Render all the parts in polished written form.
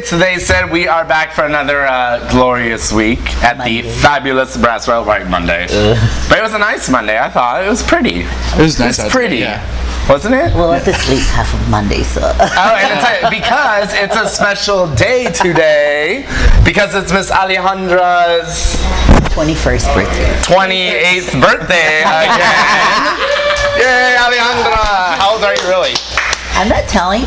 it. So they said we are back for another glorious week at the fabulous Braswell White Monday. But it was a nice Monday, I thought. It was pretty. It was nice. It was pretty. Yeah. Wasn't it? Well, I was asleep half of Monday, so. Oh, and because it's a special day today, because it's Miss Alejandra's 21st birthday. 28th birthday again. Yay, Alejandra! How old are you really? I'm not telling.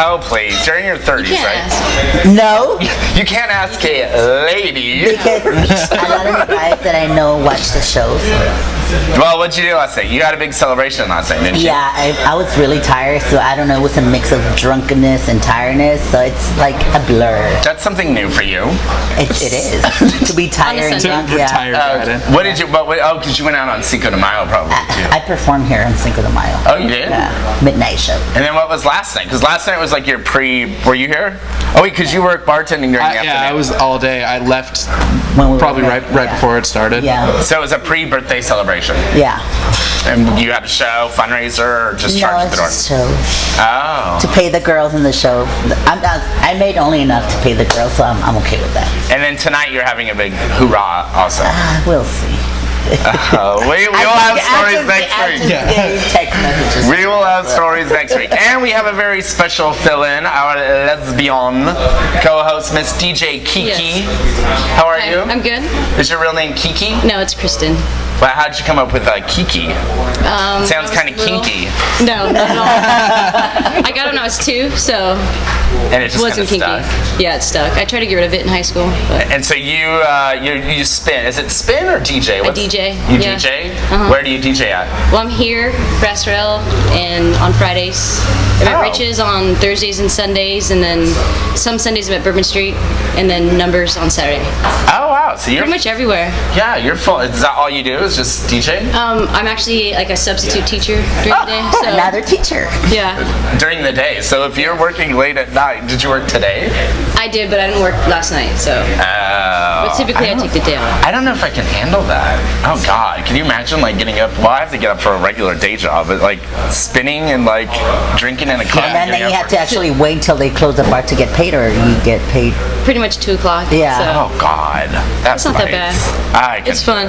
Oh, please. You're in your 30s, right? Ask. No. You can't ask a lady. Because a lot of the guys that I know watch the show. Well, what'd you do last night? You had a big celebration last night, didn't you? Yeah, I was really tired, so I don't know. It was a mix of drunkenness and tiredness, so it's like a blur. That's something new for you. It is. To be tired and drunk, yeah. Tired. What did you, because you went out on Cinco de Mayo probably, too. I performed here on Cinco de Mayo. Oh, you did? Yeah, midnight show. And then what was last night? Because last night was like your were you here? Oh, wait, because you worked bartending during the afternoon. Yeah, I was all day. I left When we probably were right before it started. Yeah. So it was a pre-birthday celebration. Yeah. And you had a show, fundraiser, or just charged the door? No, it's a show. Oh. To pay the girls in the show. I made only enough to pay the girls, so I'm okay with that. And then tonight you're having a big hoorah also. We'll see. We will have stories next week. We will have stories next week. And we have a very special fill-in, our lesbian co-host, Miss DJ Kiki. Yes. How are Hi, you? I'm good. Is your real name Kiki? No, it's Kristen. Well, how did you come up with Kiki? Sounds kind of kinky. No, not at all. I got it when I was 2, so And it just wasn't kinda kinky. stuck. Yeah, it stuck. I tried to get rid of it in high school. But And so you spin. Is it spin or DJ? I DJ. You Yeah. DJ? Uh-huh. Where do you DJ at? well, I'm here, Brass Rail, and on Fridays. I'm at Oh. Rich's on Thursdays and Sundays, and then some Sundays I'm at Bourbon Street, and then Numbers on Saturday. Oh wow! So you're Pretty much everywhere. Yeah, you're full. Is that all you do? Is just DJ? I'm actually like a substitute teacher during the day. So Another teacher. yeah, During the day. So if you're working late at night, did you work today? I did, but I didn't work last night. So, but typically I take the day off. I don't know if I can handle that. Oh God, can you imagine like getting up? Well, I have to get up for a regular day job, but like spinning and like drinking in a club. And then you have to actually wait till they close the bar to get paid, or you get paid. Pretty much 2 o'clock. Yeah. So. Oh God, that's It's not that bad. It's fun.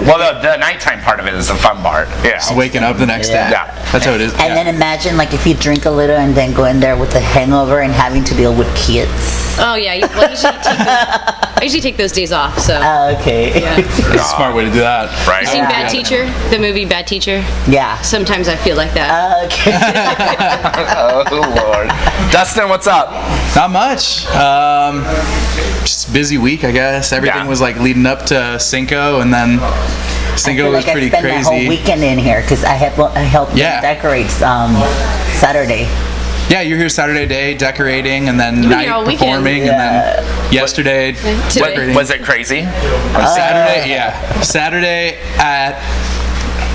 Well, the nighttime part of it is the fun part. Yeah. Just waking up the next day. Yeah. That's how it is. And then imagine like if you drink a little and then go in there with a hangover and having to deal with kids. Oh yeah. Well, I usually take those days off. So. Okay. Yeah. That's a smart way to do that. Right. You seen Bad Teacher? The movie Bad Teacher? Yeah. Sometimes I feel like that. Okay. Oh Lord. Dustin, what's up? Not much. Just busy week, I guess. Everything Yeah. was like leading up to Cinco, and then Cinco was pretty I spent crazy. the whole weekend in here because I helped Yeah. decorate Saturday. Yeah, you're here Saturday day decorating, and then here night all weekend. performing, and then yesterday Today. decorating. Was it crazy? Saturday, yeah. Saturday at.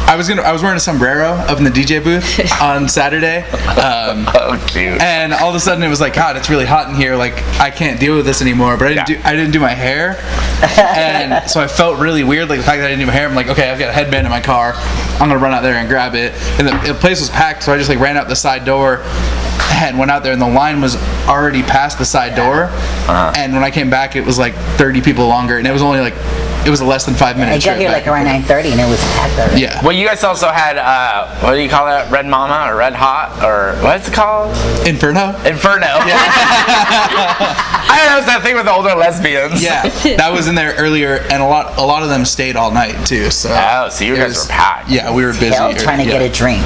I was wearing a sombrero up in the DJ booth on Saturday. Oh, cute. And all of a sudden it was like, God, it's really hot in here. Like, I can't deal with this anymore. But I didn't do my hair, and so I felt really weird. Like the fact that I didn't do my hair, I'm like, okay, I've got a headband in my car. I'm gonna run out there and grab it. And the place was packed, so I just like ran out the side door and went out there, and the line was already past the side door. And when I came back, it was like 30 people longer, and it was only like. It was a less than 5 minute I trip. got here back like around 9:30 and it was packed already. Yeah. Well, you guys also had, what do you call that? Red Mama or Red Hot? Or what's it called? Inferno? Inferno. I don't know, it's that thing with the older lesbians. Yeah. That was in there earlier, and a lot of them stayed all night too. So. Oh, so you guys were packed. Yeah, we were busy. Hell, trying to get a drink.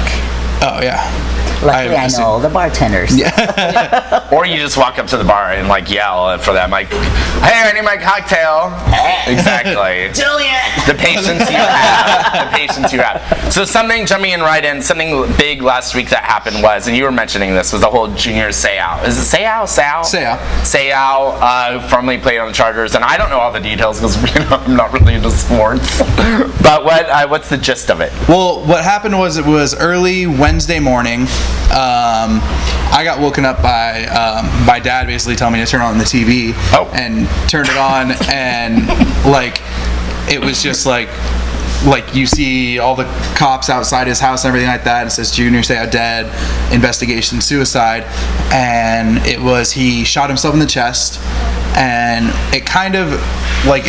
Oh yeah. Luckily, I know all the bartenders. Yeah. Or you just walk up to the bar and like yell for them, like, "Hey, I need my cocktail." Exactly. Julian. The patience you have. The patience you have. So something, jumping in right in, something big last week that happened was, and you were mentioning this, was the whole junior Seau. Is it Seau? Seau, formerly played on the Chargers, and I don't know all the details because I'm not really into sports. But what's the gist of it? Well, what happened was it was early Wednesday morning. I got woken up by Dad basically telling me to turn on the TV. Oh. And turned it on, and like it was just like like you see all the cops outside his house and everything like that. It says Junior Seau dead, investigation suicide, and it was he shot himself in the chest, and it kind of like.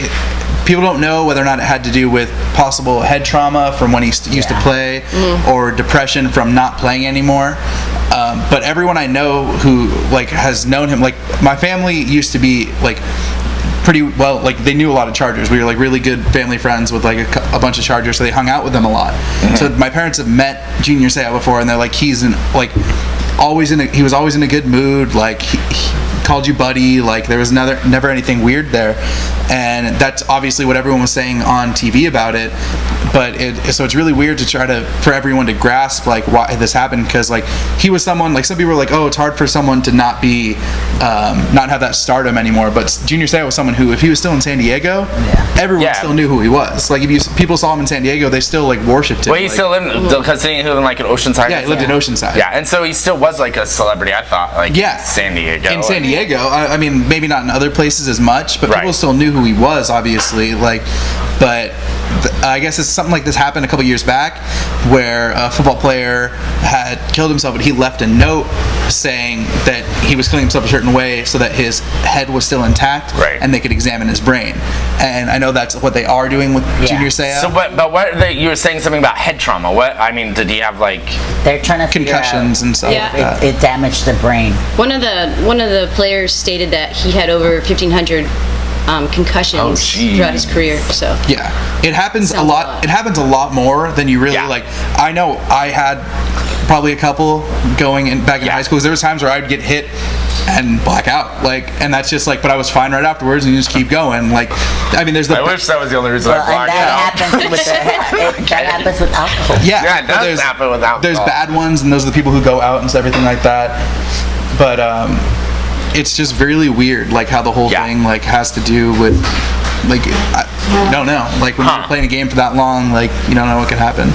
People don't know whether or not it had to do with possible head trauma from when he used to play, or depression from not playing anymore. But everyone I know who like has known him, like my family used to be like pretty well, like they knew a lot of Chargers. We were like really good family friends with like a bunch of Chargers, so they hung out with them a lot. So my parents have met Junior Seau before, and they're like he was always in a good mood. Like he called you buddy. Like there was never anything weird there, and that's obviously what everyone was saying on TV about it. But so it's really weird for everyone to grasp like why this happened, because like he was someone, like some people were like, oh, it's hard for someone to not have that stardom anymore. But Junior Seau was someone who, if he was still in San Diego, everyone still knew who he was. Like if people saw him in San Diego, they still like worshipped him. Well, he still lived because he lived in like an Oceanside. Yeah, he lived in Oceanside. Yeah, and so he still was like a celebrity. I thought like San Diego. In San Diego, I mean maybe not in other places as much, but people still knew who he was, obviously. But I guess it's something like this happened a couple years back, where a football player had killed himself, but he left a note saying that he was killing himself a certain way so that his head was still intact, and they could examine his brain. And I know that's what they are doing with Junior Seau. So, but you were saying something about head trauma. What I mean, did he have like? They're trying to concussions and stuff. Yeah, like that. It damaged the brain. One of the players stated that he had over 1,500 concussions throughout his career. So it happens a lot. It happens a lot more than you really like. I know I had probably a couple going back in high school, because there was times where I'd get hit and black out, like, and that's just like, but I was fine right afterwards, and you just keep going. Like, I mean, I wish that was the only reason I blacked out. That happens with alcohol. Yeah, it does happen with alcohol. There's bad ones, and those are the people who go out and everything like that. But it's just really weird, like how the whole thing like has to do with, like, I don't know, like when you're playing a game for that long, like you don't know what could happen.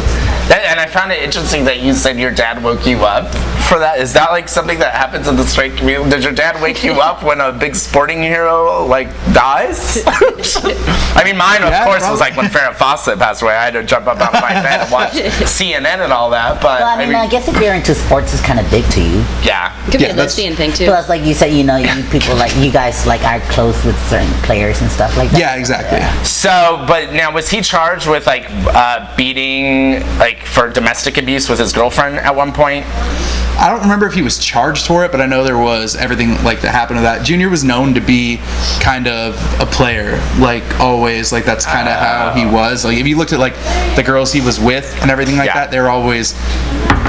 And I found it interesting that you said your dad woke you up for that. Is that like something that happens in the straight community? Does your dad wake you up when a big sporting hero like dies? I mean, mine of course was like when Farrah Fawcett passed away. I had to jump up out of my bed and watch CNN and all that. But well, I mean, I guess if you're into sports, it's kind of big to you. Yeah, it could be a lesbian thing too. Plus, like you said, you know, you people like you guys like are close with certain players and stuff like that. Yeah, exactly. Yeah. So, but now was he charged with like beating, like for domestic abuse with his girlfriend at one point? I don't remember if he was charged for it, but I know there was everything like that happened to that. Junior was known to be kind of a player, like always, like that's kind of how he was. Like if you looked at like the girls he was with and everything like that, they were always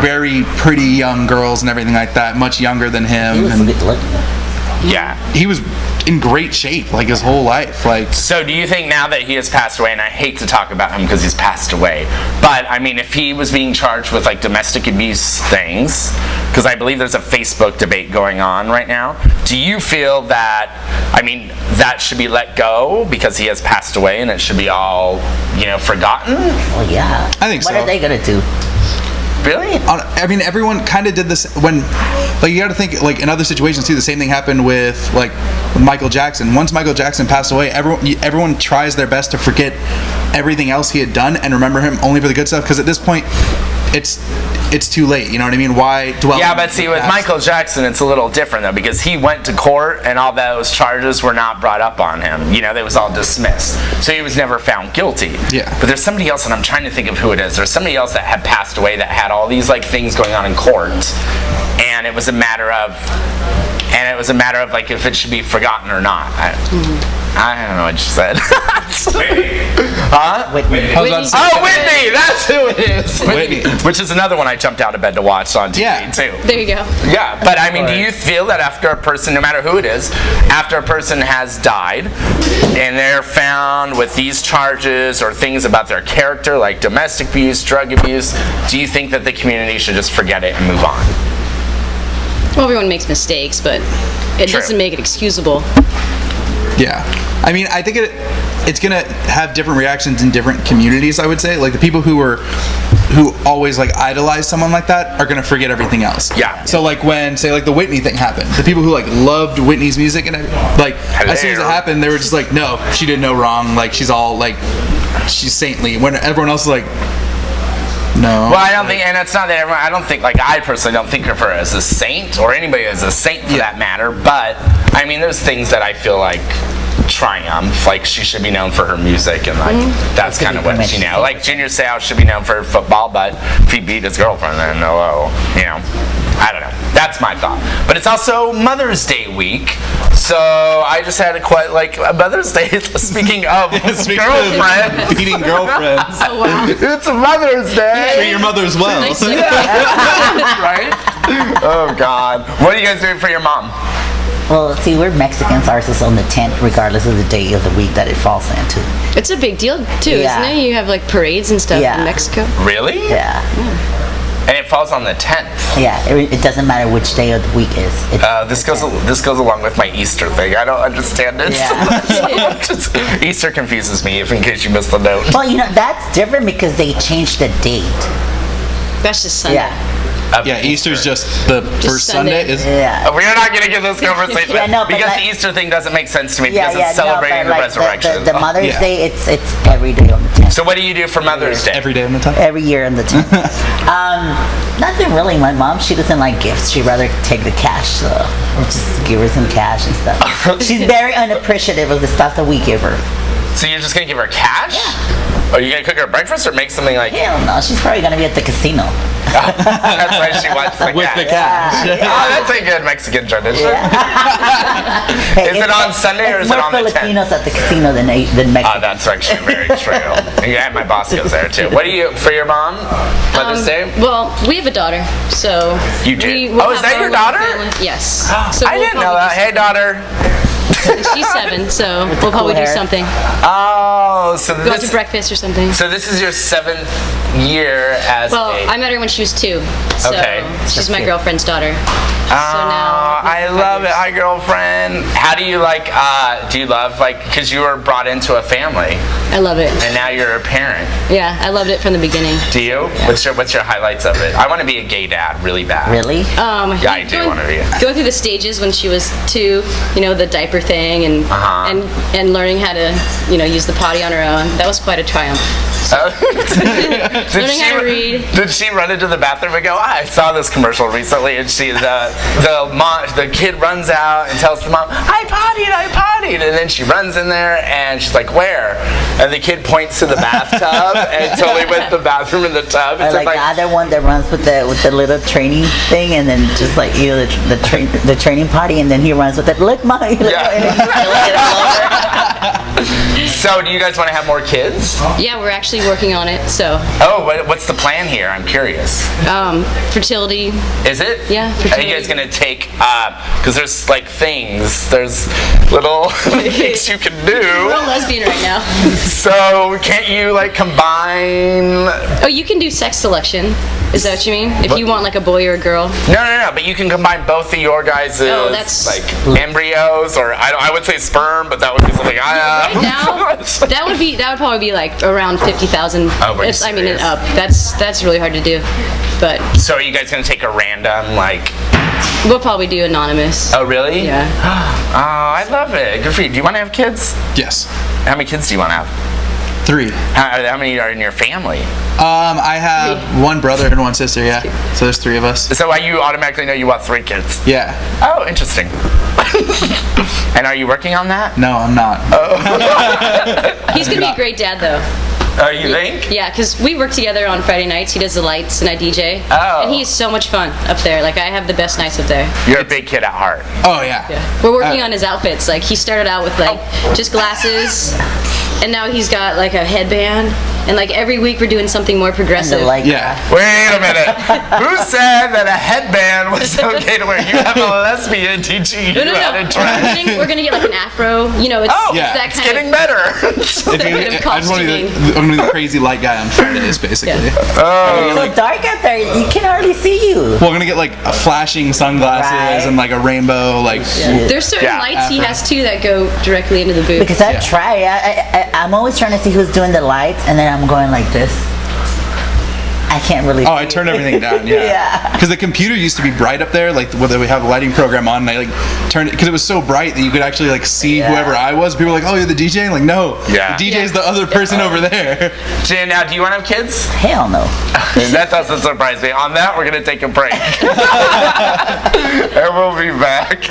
very pretty young girls and everything like that, much younger than him. He was good looking. Yeah, he was in great shape like his whole life. Like, so do you think now that he has passed away, and I hate to talk about him because he's passed away, but I mean if he was being charged with like domestic abuse things, because I believe there's a Facebook debate going on right now, do you feel that, I mean, that should be let go because he has passed away and it should be all, you know, forgotten? Well, yeah, I think so. What are they gonna do? Really? I mean, everyone kind of did this when, like, you got to think, like, in other situations too. The same thing happened with, like, Michael Jackson. Once Michael Jackson passed away, everyone tries their best to forget everything else he had done and remember him only for the good stuff. Because at this point, it's too late. You know what I mean? Why dwell? Yeah, but see, with Michael Jackson, it's a little different though, because he went to court and all those charges were not brought up on him. You know, they was all dismissed, so he was never found guilty. Yeah. But there's somebody else, and I'm trying to think of who it is. There's somebody else that had passed away that had all these like things going on in court, and it was a matter of, like if it should be forgotten or not. I don't know what you said. Huh? Whitney. Oh, Whitney! That's who it is. Whitney. Which is another one I jumped out of bed to watch on TV too. There you go. Yeah, but I mean, do you feel that after a person, no matter who it is, after a person has died and they're found with these charges or things about their character like domestic abuse, drug abuse, do you think that the community should just forget it and move on? Well, everyone makes mistakes, but it doesn't make it excusable. Yeah, I mean, I think it's gonna have different reactions in different communities. I would say, like the people who always like idolize someone like that are gonna forget everything else. Yeah. So like when say like the Whitney thing happened, the people who like loved Whitney's music and like as soon as it happened, they were just like, no, she did no wrong. Like she's all like she's saintly. When everyone else is like, no. Well, I don't think, and it's not that everyone, I don't think, like, I personally don't think of her as a saint, or anybody as a saint for that matter, but, I mean, there's things that I feel like triumph, like, she should be known for her music, and, like, that's kind of what, you know, like, Junior Seau should be known for football, but if he beat his girlfriend, then, you know, I don't know. That's my thought. But it's also Mother's Day week, so I just had a Mother's Day, speaking of girlfriends. Beating girlfriends. Oh, wow. It's Mother's Day. Treat your mother as well. Nice. Right? Oh, God. What are you guys doing for your mom? Well, see, we're Mexicans. Ours is on the 10th, regardless of the day of the week that it falls into. It's a big deal too, Yeah. isn't it? You have like parades and stuff Yeah. in Mexico. Really? Yeah. And it falls on the 10th. Yeah, it doesn't matter which day of the week is. This goes along with my Easter thing. I don't understand it. Yeah. Easter confuses me, if in case you missed the note. Well, you know, that's different because they changed the date. That's just Sunday. Yeah. Yeah, Easter's just the first Sunday. Yeah. We're not going to get this conversation Yeah, no, but because like- the Easter thing doesn't make sense to me Yeah, because it's celebrating the like resurrection. The Mother's Yeah. Day, it's every day on the 10th. So what do you do for Mother's Day? Every day on the time. Every year on the 10th. Nothing really. My mom, she doesn't like gifts. She'd rather take the cash, so we'll just give her some cash and stuff. She's very unappreciative of the stuff that we give her. So you're just going to give her cash? Yeah. Are you going to cook her breakfast or make something like... Hell no, she's probably going to be at the casino. That's why she wants the With cash. the cash. Yeah. Oh, that's a good Mexican tradition. Hey, Is it on Sunday or is it on the 10th? More Filipinos at the casino than Mexicans. Oh, that's actually very true. Yeah, my boss goes there too. What do you, for your mom, Mother's Day? Well, we have a daughter, so You do? we'll Oh, is have that your our daughter? family. Yes. So I we'll didn't know probably that. Hey, daughter. do something. She's 7, so we'll probably do hair. something. Oh, so Go out to this, breakfast or something. so this is your 7th year as Well, a... I met her when she was 2, so Okay. she's my girlfriend's daughter. Oh, I love it. Hi, girlfriend. How do you like, do you love, like, because you were brought into a family I love it. and now you're a parent. Yeah, I loved it from the beginning. Do you? What's your highlights of it? I want to be a gay dad really bad. Really? Yeah, I do want to be. Going through the stages when she was 2, you know, the diaper thing and and learning how to, you know, use the potty on her own. That was quite a triumph. Learning how to read. Did she run into the bathroom and go, I saw this commercial recently, and the kid runs out and tells the mom, I pottied, and then she runs in there and she's like, where? And the kid points to the bathtub and totally went to the bathroom in the tub. Or It's like the other one that runs with the little training thing, and then just like, you know, the training potty, and then he runs with it. Look, mommy. Look, Yeah. and then he's like, it over. So do you guys want to have more kids? Yeah, we're actually working on it. So, Oh, what's the plan here? I'm curious. fertility. Is it? Yeah, Are fertility. you guys gonna take, because there's like there's little things you can We're do. all lesbian right now. So can't you like combine? Oh, you can do sex selection. Is that what you mean? If you want like a boy or a girl. No, but you can combine both of your guys' Oh, that's- like embryos, or I would say sperm, but that would be something I Right now, that would probably be like around 50,000. Oh, are you I mean, serious? up. That's really hard to do, but So are you guys gonna take a random like? we'll probably do anonymous. Oh really? Yeah. Oh, I love it. Good for you. Do you want to have kids? Yes. How many kids do you want to have? 3. How many are in your family? I have 1 brother and 1 sister. Yeah. So there's 3 of us. So you automatically know you want 3 kids. Yeah. Oh, interesting. And are you working on that? No, I'm not. He's gonna be a great dad though. Oh, you think? Yeah, because we work together on Friday nights. He does the lights and I DJ. Oh. And he's so much fun up there. Like I have the best nights up there. You're a big kid at heart. Oh yeah. Yeah. We're working on his outfits. Like he started out with like just glasses, and now he's got like a headband. And like every week we're doing something more And progressive. the like, Yeah. Wait a minute. Who said that a headband was okay to wear? You have a lesbian teaching you No. how to dress. We're gonna get like an afro. You know, it's, Oh, Yeah. it's that it's kind getting of. better. If you- kind of I just want to be costuming. I'm gonna be the crazy light guy on Fridays, basically. Oh. it's so dark out there. You can hardly see you. Well, we're gonna get like flashing sunglasses Right. and like a rainbow, like. There's certain Yeah. lights he Afro. has too that go directly into the booth. Because I try. I'm always trying to see who's doing the lights, and then I'm going like this. I can't really. Oh, I turned everything down. Yeah. Because the computer used to be bright up there, like whether we have the lighting program on, and I like turned it because it was so bright that you could actually like see whoever I was. People were like, "Oh, you're the DJ." I'm like, no, the DJ is the other person over there. Jen, now, do you want to have kids? Hell no. That doesn't surprise me. On that, we're gonna take a break, and we'll be back.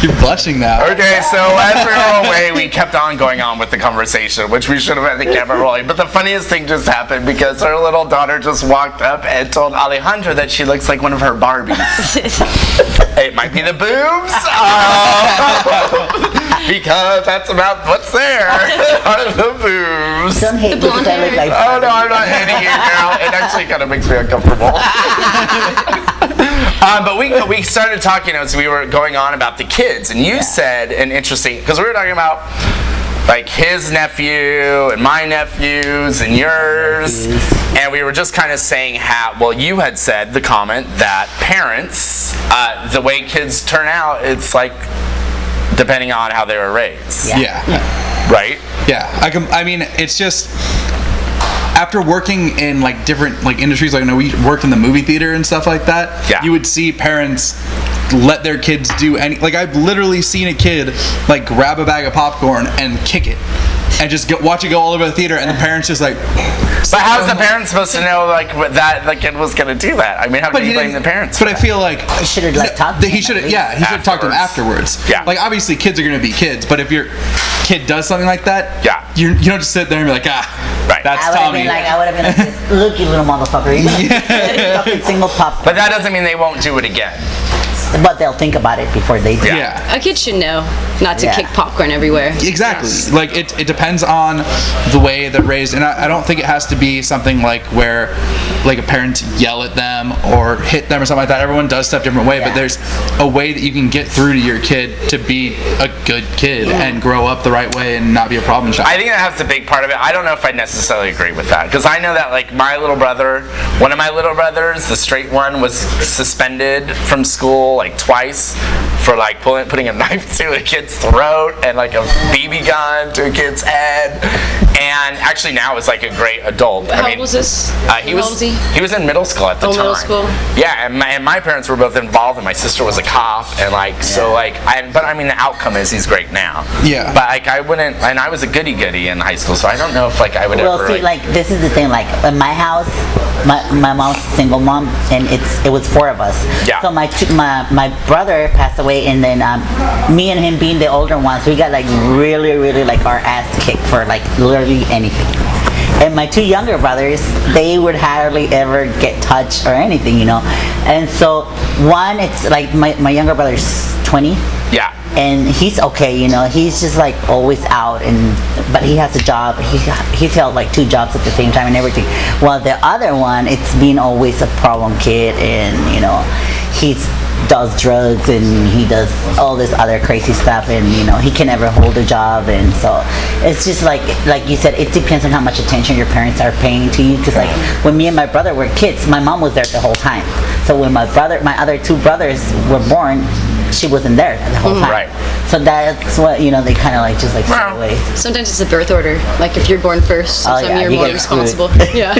You're blushing now. Okay, so as we were away, we kept on going on with the conversation, which we should have had the camera rolling. But the funniest thing just happened because her little daughter just walked up and told Alejandra that she looks like one of her Barbies. It might be the boobs, because that's about what's there. Are the boobs. Don't hate me because I look like. Oh no, I'm not hating you, girl. It actually kind of makes me uncomfortable. But we started talking as we were going on about the kids, and you said an interesting, because we were talking about like his nephew and my nephews and yours, and we were just kind of saying how, well, you had said the comment that parents, the way kids turn out, it's like depending on how they were raised. Right? Yeah. I mean, it's just after working in like different like industries, like I know we worked in the movie theater and stuff like that. You would see parents let their kids do any, like I've literally seen a kid like grab a bag of popcorn and kick it and just watch it go all over the theater, and the parents just like. But how's the parent supposed to know like that the kid was gonna do that? I mean, how can you blame the parents? But I feel like he should have like talked to him. He should have talked to them afterwards. Like obviously kids are gonna be kids, but if your kid does something like that, you don't just sit there and be like, that's Tommy. I would have been like, look, you little motherfucker. Fucking single pop. But that doesn't mean they won't do it again. But they'll think about it before they do. A kid should know not to kick popcorn everywhere. Exactly. Like it depends on the way they're raised, and I don't think it has to be something like where like a parent yell at them or hit them or something like that. Everyone does stuff different way, but there's a way that you can get through to your kid to be a good kid and grow up the right way and not be a problem child. I think that has a big part of it. I don't know if I necessarily agree with that, because I know that like my little brother, one of my little brothers, the straight one, was suspended from school like twice for like putting a knife to a kid's throat and like a BB gun to a kid's head, and actually now is like a great adult. How old was this? He was in middle school at the time. Middle school. Yeah, and my parents were both involved, and my sister was a cop, and like so like but I mean the outcome is he's great now. Yeah. But like I wouldn't, and I was a goody in high school, so I don't know if like I would ever. Well, see, like this is the thing. Like in my house, my mom's a single mom, and it was 4 of us. Yeah. So my brother passed away, and then me and him being the older ones, we got like really like our ass kicked for like literally anything. And my 2 younger brothers, they would hardly ever get touched or anything, you know. And so one, it's like my younger brother's 20. Yeah. And he's okay, you know. He's just like always out, but he has a job. He's held like 2 jobs at the same time and everything. While the other one, it's been always a problem kid, and you know, he's does drugs and he does all this other crazy stuff, and you know, he can never hold a job. And so it's just like you said, it depends on how much attention your parents are paying to you, because like when me and my brother were kids, my mom was there the whole time. So when my other 2 brothers were born, she wasn't there the whole time. Right. So that's what, you know, they kind of like just like stay away. Sometimes it's a birth order. Like if you're born first, sometimes you're more responsible. Yeah.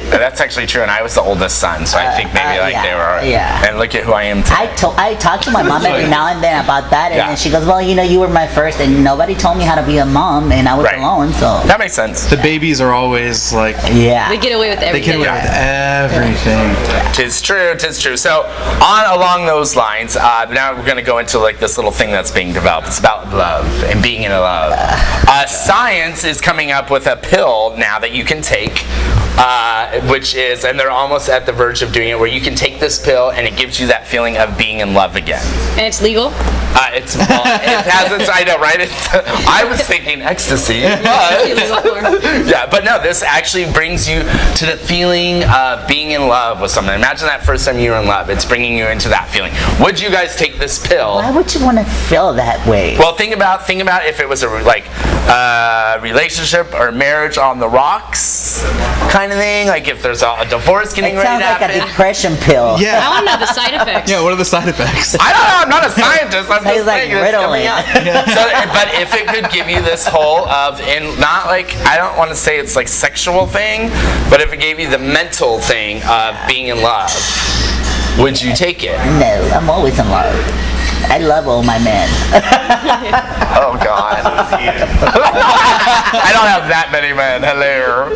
That's actually true, and I was the oldest son, so I think maybe they were. Yeah. And look at who I am today. I talk to my mom every now and then about that, and then she goes, well, you know, you were my first, and nobody told me how to be a mom, and I was alone, so. That makes sense. The babies are always like. Yeah. They get away with everything. They get away with everything. Tis true. So along those lines, now we're going to go into like this little thing that's being developed. It's about love and being in love. Science is coming up with a pill now that you can take, which is, and they're almost at the verge of doing it, where you can take this pill and it gives you that feeling of being in love again. And it's legal? It has its, I know, right? I was thinking ecstasy, but but no, this actually brings you to the feeling of being in love with someone. Imagine that first time you were in love. It's bringing you into that feeling. Would you guys take this pill? Why would you want to feel that way. Well, think about if it was a relationship or marriage on the rocks kind of thing. Like if there's a divorce getting ready to happen. It sounds like a depression pill. Yeah. I want to know the side effects. Yeah, what are the side effects? I don't know. I'm not a scientist. I'm just like saying it's coming Ritalin. up. So, but if it could give you this whole not like, I don't want to say it's like sexual thing, but if it gave you the mental thing of being in love, would you take it? No, I'm always in love. I love all my men. Oh God. I don't have that many men. Hello.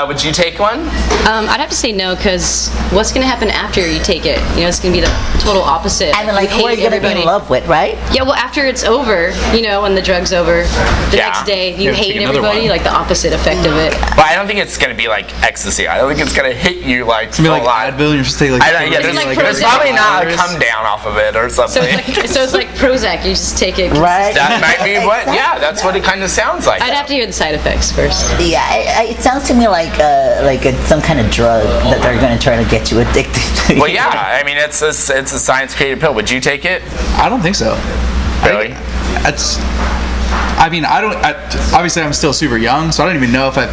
Would you take one? I'd have to say no, because what's going to happen after you take it? You know, it's going to be the total opposite. I mean, like, who are you going to be in love with, right? Yeah, well, after it's over, you know, when the drug's over, the next day you Yeah, hate take another everybody, one. like the opposite effect of it. But I don't think it's going to be like ecstasy. I don't think it's going to hit you like It's gonna be full like on. Advil, you're supposed to take like. There's, like there's Prozac. probably not a come down off of it or something. So it's like Prozac, you just take it. Right? That might be what. Yeah, that's what it kind of sounds like. I'd have to hear the side effects first. Yeah, it sounds to me like some kind of drug that they're going to try to get you addicted to. Well, yeah. I mean, it's a science-created pill. Would you take it? I don't think so. Really? Obviously I'm still super young, so I don't even know if I've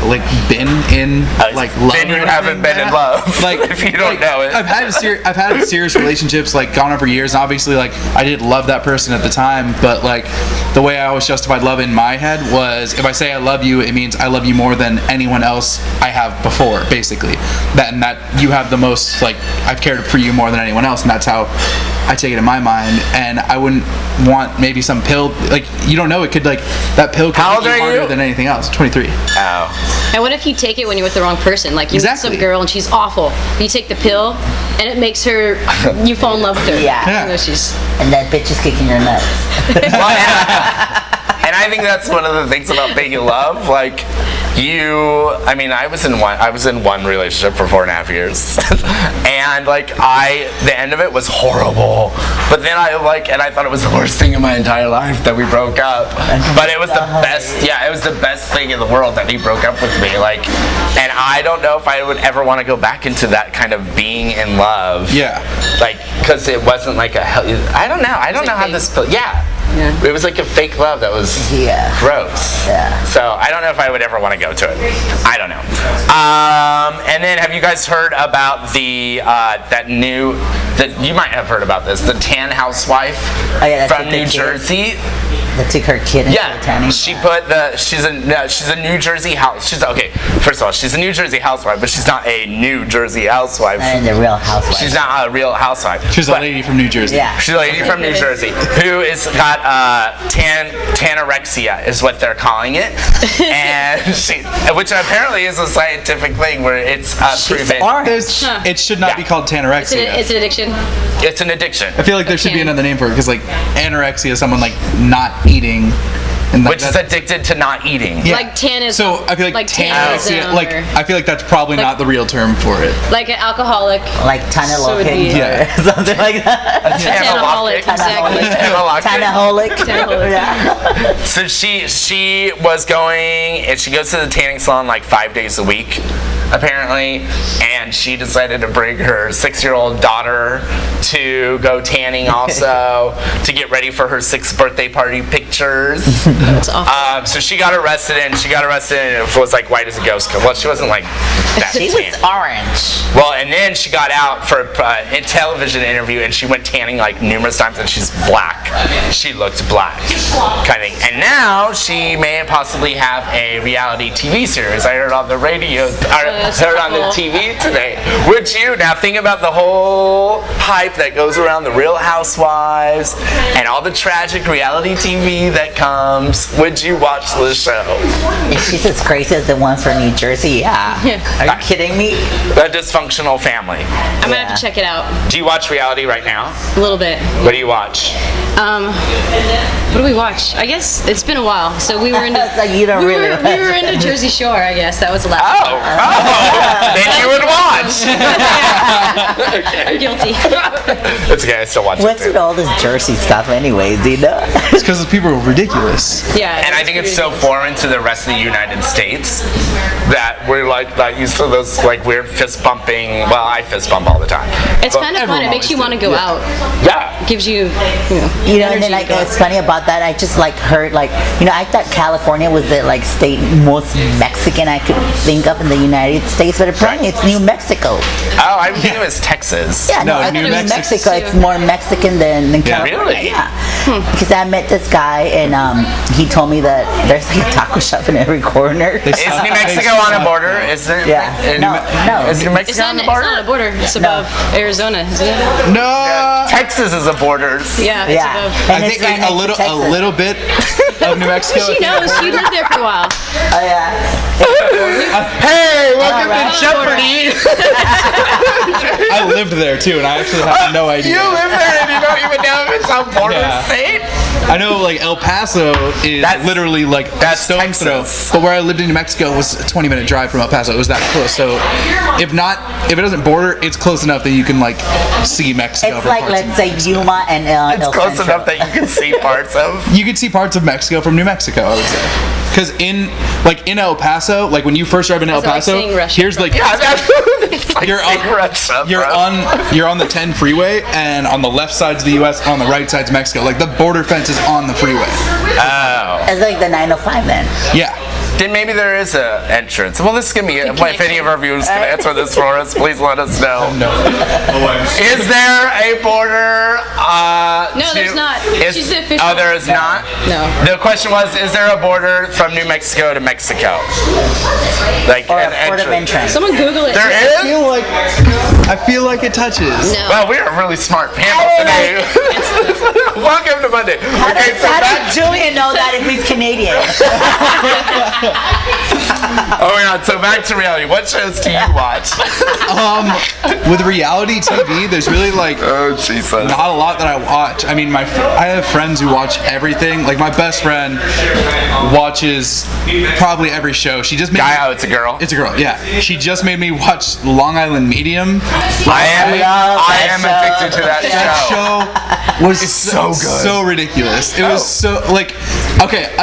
like been in like love. Then you or haven't anything. been in love. Like if you don't know it. I've had serious relationships like gone on for years, and obviously like I did love that person at the time, but like the way I always justified love in my head was if I say I love you, it means I love you more than anyone else I have before, basically. That you have the most, like, I've cared for you more than anyone else, and that's how I take it in my mind. And I wouldn't want maybe some pill, like, you don't know, it could, like, that pill could How old hit you are harder you? than anything else. 23. Oh. And what if you take it when you're with the wrong person? Like you meet Exactly. some girl and she's awful. You take the pill and it makes her, you fall in love with her. Yeah. Even though she's. And that bitch is kicking your nuts. Well, and I think that's one of the things about being in love. Like, I was in one relationship for 4.5 years, and like the end of it was horrible. But then I thought it was the worst thing in my entire life that we broke up. But it was the best. Yeah, it was the best thing in the world that he broke up with me. Like, and I don't know if I would ever want to go back into that kind of being in love. Yeah. Like, because it wasn't like I don't know. I don't know how this. Yeah. It was like a fake love that was gross. Yeah. So I don't know if I would ever want to go to it. I don't know. And then have you guys heard about the you might have heard about this, the tan housewife from New Jersey? That took her kid into the tanning. She's a New Jersey house. First of all, she's a New Jersey housewife, but she's not a New Jersey housewife. And the real housewife. She's not a real housewife. She's a lady from New Jersey. Yeah. She's a lady from New Jersey who is got tanorexia is what they're calling it, and which apparently is a scientific thing where it's proven. It should not be called tanorexia. It's an addiction. It's an addiction. I feel like there should be another name for it, because like anorexia is someone like not eating, and Which is addicted to not eating. Yeah. Like tannism. So I feel like tanorexia, tannism I feel like that's probably not the real term for it. Like an alcoholic. Like Tanaholic. Yeah. Something like that. Tanaholic, exactly. Tanaholic. Yeah. So she was going, and she goes to the tanning salon like 5 days a week, apparently, and she decided to bring her 6-year-old daughter to go tanning also to get ready for her 6th birthday party pictures. That's awful. So she got arrested, and it was like white as a ghost. Well, she wasn't like that She tan. was orange. Well, and then she got out for a television interview, and she went tanning like numerous times, and she's black. She looked black, kind of thing. And now she may possibly have a reality TV series. I heard on the radio, heard on the TV today. Would you? Now think about the whole hype that goes around the Real Housewives and all the tragic reality TV that comes. Would you watch the show? If she's as crazy as the ones from New Jersey, yeah. Are you kidding me? A dysfunctional family. I'm gonna have to check it out. Do you watch reality right now? A little bit. What do you watch? What do we watch? I guess it's been a while. So we were into. It's like you don't we really were into Jersey Shore. I guess that was the last. Then you would watch. I'm guilty. It's okay, I still watch What's it with too. all this Jersey stuff anyways, you know? It's because the people are ridiculous. Yeah. And I think it's so foreign to the rest of the United States that we're like these So those like weird fist bumping. Well, I fist bump all the time. It's kind of fun. It makes you want to go out. Yeah. Gives you, and then like it's funny about that. I just like heard like I thought California was the like state most Mexican I could think of in the United States, but apparently it's New Mexico. Oh, I think it was Texas. Yeah, no, New New Mexico. Mexico. It's more Mexican than California. Really? Yeah. Because I met this guy and he told me that there's like a taco shop in every corner. Is New Mexico on a border? Is it? Yeah. No. Is New Mexico on the border? It's not a border. It's above Arizona, isn't it? No. Texas is a border. Yeah, it's above. And I it's think right next to Texas. a little bit of New Mexico. She knows. She lived there for a while. Oh yeah. Hey, welcome right. to Jeopardy! I lived there too, and I actually have no idea. You live there and you don't even know if it's a border state? I know, like El Paso is literally like that's stone's throw. Texas. But where I lived in New Mexico was a 20-minute drive from El Paso. It was that close. So if it doesn't border, it's close enough that you can like see Mexico. It's like let's say Yuma and It's El close Centro. enough that you can see parts of. You can see parts of Mexico from New Mexico, I would say. Because in El Paso, like when you first drive in El Is it like Paso, seeing Russia here's like Yeah, that's like you're seeing on Russia, you're bro. on the 10 freeway, and on the left side's the U.S., on the right side's Mexico. Like the border fence is on the freeway. Oh. It's like the 905 then. Yeah. Then maybe there is a entrance. Well, this is gonna be. If any of our viewers can answer this for us, please let us know. No. Is there a border? No, there's not. She's the official. Oh, there is not. No. The question was: is there a border from New Mexico to Mexico? Like Or an a port of entrance. Someone Google it. There is. I feel like it touches. No. Well, we are a really smart panel today. Welcome to Monday. How does Julian know that if he's Canadian? Oh my God! So back to reality. What shows do you watch? With reality TV, there's really like Oh Jesus! not a lot that I watch. I mean, I have friends who watch everything. Like my best friend watches probably every show. She just made Oh, it's a girl. It's a girl. Yeah, she just made me watch Long Island Medium. I am addicted to that That show was so good. so ridiculous. It was so like okay.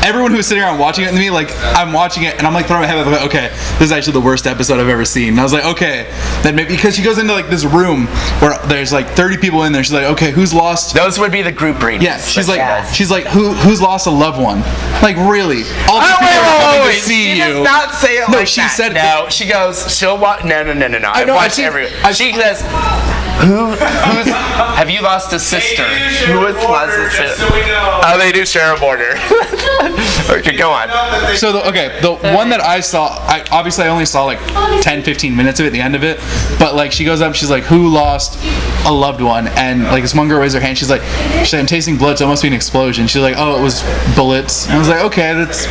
Everyone who was sitting around watching it with me, like I'm watching it and I'm like throwing my head up, like, okay, this is actually the worst episode I've ever seen. And I was like, okay, then maybe because she goes into like this room where there's like 30 people in there. She's like, okay, who's lost? Those would be the group readings. Yeah, she's like, who's lost a loved one? Like really? All these Oh, people are coming wait, to see she you. does not say it No, like she that. said no. She goes. She'll watch. No. I've know, watched every. She says. Who's? Have you lost a sister? Who has lost a sister? Oh, they do share a border. Okay, go on. So the one that I saw, I only saw like 10-15 minutes of it, the end of it, but like she goes up, she's like, who lost a loved one? And like this one girl raised her hand, she's like, I'm tasting blood, so it must be an explosion. She's like, oh, it was bullets. And I was like, okay, that's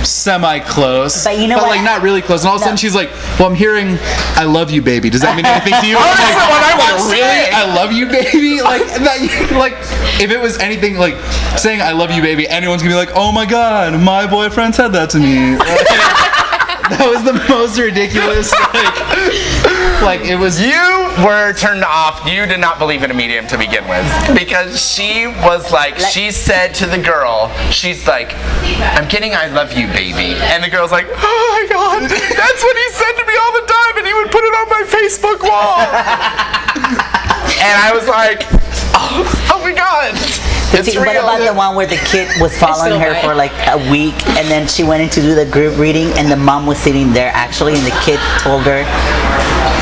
semi-close, But you know but what? like not really close. And all of a sudden she's like, well, I'm hearing I love you, baby. Does that mean anything to you? And I'm That's the one I want to really? say. I love you, baby? Like that, like if it was anything like saying I love you, baby, anyone's gonna be like, oh my god, my boyfriend said that to me. That was the most ridiculous. Like it was. You were turned off. You did not believe in a medium to begin with because she was like, she said to the girl, she's like, I'm getting I love you, baby. And the girl's like, oh my god, that's what he said to me all the time and he would put it on my Facebook wall. And I was like, oh my god. It's What real. about the one where the kid was following her for like a week and then she went in to do the group reading and the mom was sitting there actually and the kid told her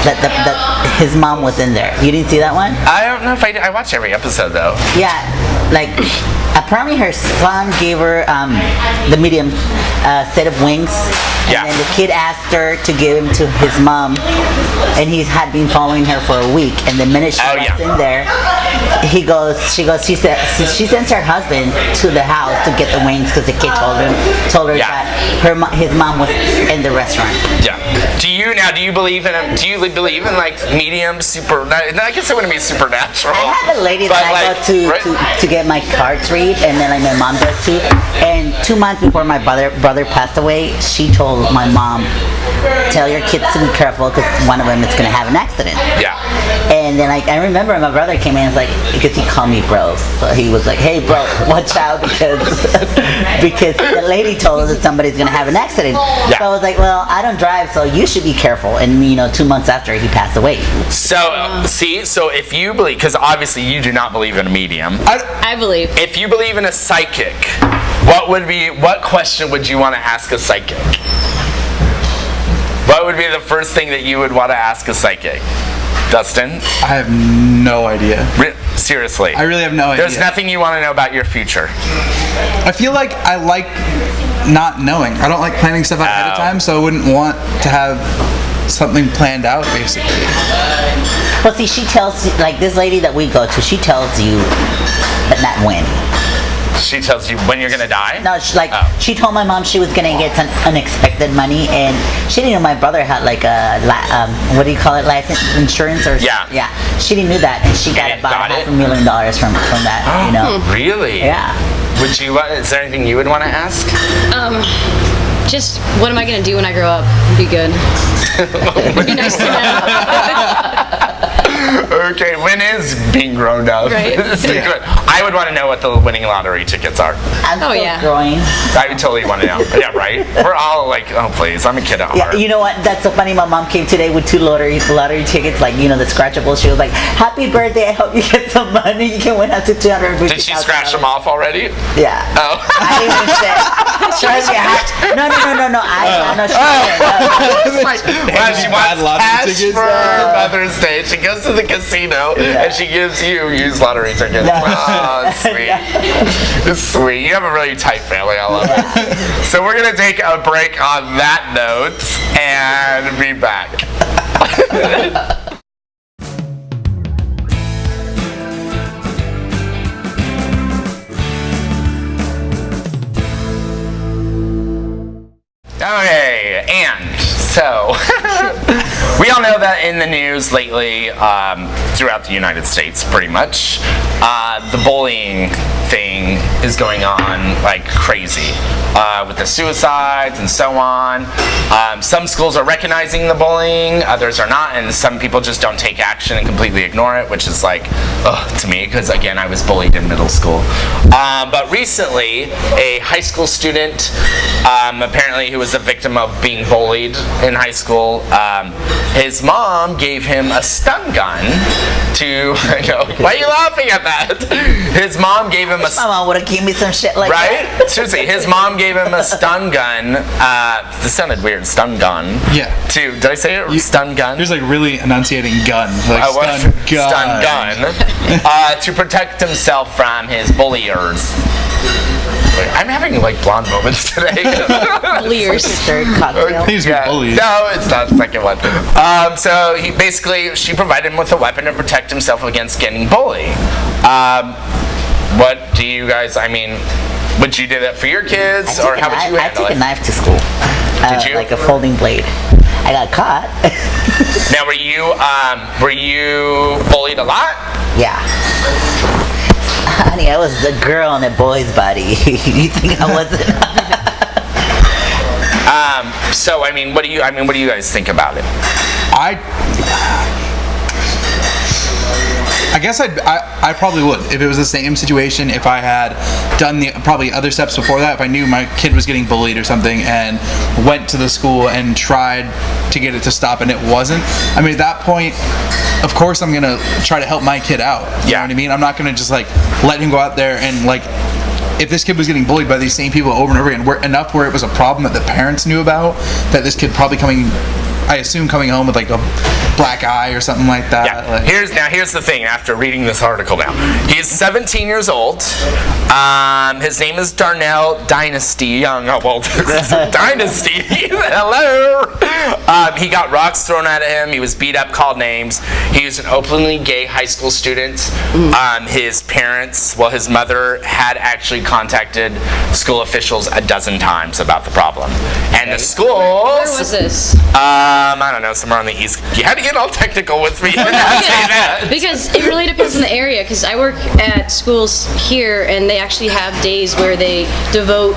that his mom was in there. You didn't see that one? I don't know if I watch every episode though. Yeah, like apparently her son gave her the medium set of wings. And then the kid asked her to give him to his mom, and he had been following her for a week. And the minute she walks in there, she sends her husband to the house to get the wings because the kid told her that his mom was in the restaurant. Yeah. Do you believe in him? Do you believe in like medium super? I guess it wouldn't be supernatural. I have a lady that I go to get my cards read, and then like my mom does too. And 2 months before my brother passed away, she told my mom, tell your kids to be careful because one of them is going to have an accident. Yeah. And then I remember my brother came in and was like, because he called me bro. So he was like, hey bro, watch out because the lady told us that somebody's going to have an accident. Yeah. So I was like, well, I don't drive, so you should be careful. And 2 months after, he passed away. So, so if you believe, because obviously you do not believe in a medium. I believe. If you believe in a psychic, what question would you want to ask a psychic? What would be the first thing that you would want to ask a psychic? Dustin? I have no idea. Seriously. I really have no idea. There's nothing you want to know about your future. I feel like I like not knowing. I don't like planning stuff out ahead of time, so I wouldn't want to have something planned out, basically. Well, see, she tells, like this lady that we go to, she tells you, but not when. She tells you when you're going to die? No, she told my mom she was going to get some unexpected money, and she didn't know my brother had like a, what do you call it, life insurance? Or Yeah. Yeah, she didn't know that, and she got about $500,000 from that, Really? Yeah. Would you, is there anything you would want to ask? Just what am I gonna do when I grow up? Be good. It'd be nice to know. Okay, when is being grown up? Right. I would want to know what the winning lottery tickets are. I'm still growing. I would totally want to know. Yeah, right? We're all like, oh please, I'm a kid at heart. Yeah, you know what? That's so funny. My mom came today with 2 lottery tickets, like the scratchable. She was like, "Happy birthday! I hope you get some money. You can win up to $250,000." Did she scratch them off already? Yeah. Oh. I even said, no. I know she Well, she wants cash for Mother's Day. She goes to the casino and she gives you used lottery tickets. Oh, it's sweet. It's sweet. You have a really tight family. I love it. So we're going to take a break on that note and be back. Okay, and so we all know that in the news lately, throughout the United States, pretty much, the bullying thing is going on like crazy with the suicides and so on. Some schools are recognizing the bullying, others are not, and some people just don't take action and completely ignore it, which is like, to me, because again, I was bullied in middle school. But recently, a high school student, apparently who was a victim of being bullied in high school, his mom gave him a stun gun to, why are you laughing at that? His mom gave him a my mom would have given me some shit like that. Right? Seriously, his mom gave him a stun gun. This sounded weird, stun gun. Yeah. Did I say it? Stun gun? He was like really enunciating gun. Like stun gun. To protect himself from his bulliers. I'm having like blonde moments today. Bulliers. Third cocktail. Please be bullied. No, it's not the second one. So she provided him with a weapon to protect himself against getting bullied. What do you guys, would you do that for your kids, or how would you handle it? I took a knife to school. Did you? Like a folding blade. I got caught. Now, were you bullied a lot? Yeah. Honey, I was the girl in a boy's body. You think I wasn't? So, what do you guys think about it? I guess I probably would if it was the same situation. If I had done the probably other steps before that, if I knew my kid was getting bullied or something and went to the school and tried to get it to stop and it wasn't, at that point, of course I'm gonna try to help my kid out. You know what I mean? I'm not gonna just like let him go out there and like, if this kid was getting bullied by these same people over and over again, where it was a problem that the parents knew about, that this kid probably coming home with like a black eye or something like that. Yeah. Here's the thing. After reading this article, he's 17 years old. His name is Darnell Dynasty. Dynasty. Hello. He got rocks thrown at him. He was beat up, called names. He was an openly gay high school student. His mother had actually contacted school officials a dozen times about the problem, and the schools. Where was this? I don't know, somewhere on the East. You had to get all technical with me. Because it really depends on the area. Because I work at schools here, and they actually have days where they devote,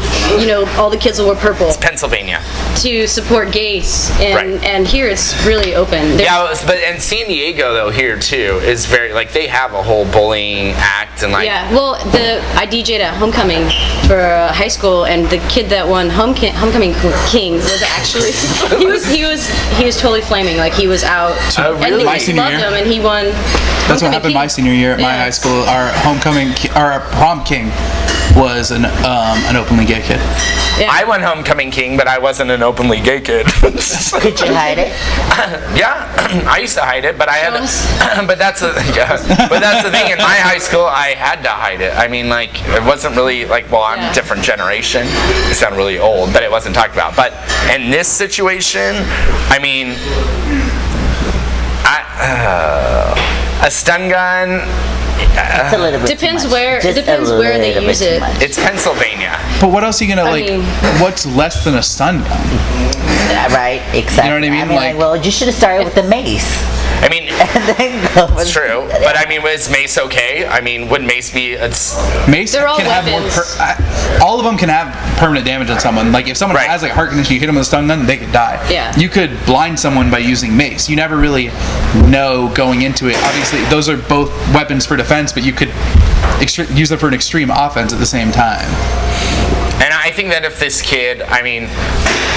all the kids will wear purple. It's Pennsylvania. To support gays, and here it's really open. But in San Diego though, here too is very they have a whole bullying act and I DJ'd at homecoming for high school, and the kid that won homecoming king was actually he was totally flaming, he was out. Oh, really? And the kids loved him, and he won. That's what happened my senior year at my high school. Our our prom king was an openly gay kid. Yeah. I won homecoming king, but I wasn't an openly gay kid. Could you hide it? Yeah, I used to hide it, but I had. But that's the thing. In my high school, I had to hide it. I mean, it wasn't really I'm a different generation. I sound really old, but it wasn't talked about. But in this situation, I mean, a stun gun. It's a little bit depends where they use it. It's Pennsylvania. But what else are you gonna what's less than a stun gun? Right, exactly. You know what I mean? Well, you should have started with the mace. I mean, it's true, but I mean, is mace okay? I mean, would mace be? Mace They're all can weapons. have all of them can have permanent damage on someone. If someone has a heart condition, you hit them with a stun gun, they could die. Yeah. You could blind someone by using mace. You never really know going into it. Obviously, those are both weapons for defense, but you could use them for an extreme offense at the same time. And I think that if this kid, I mean,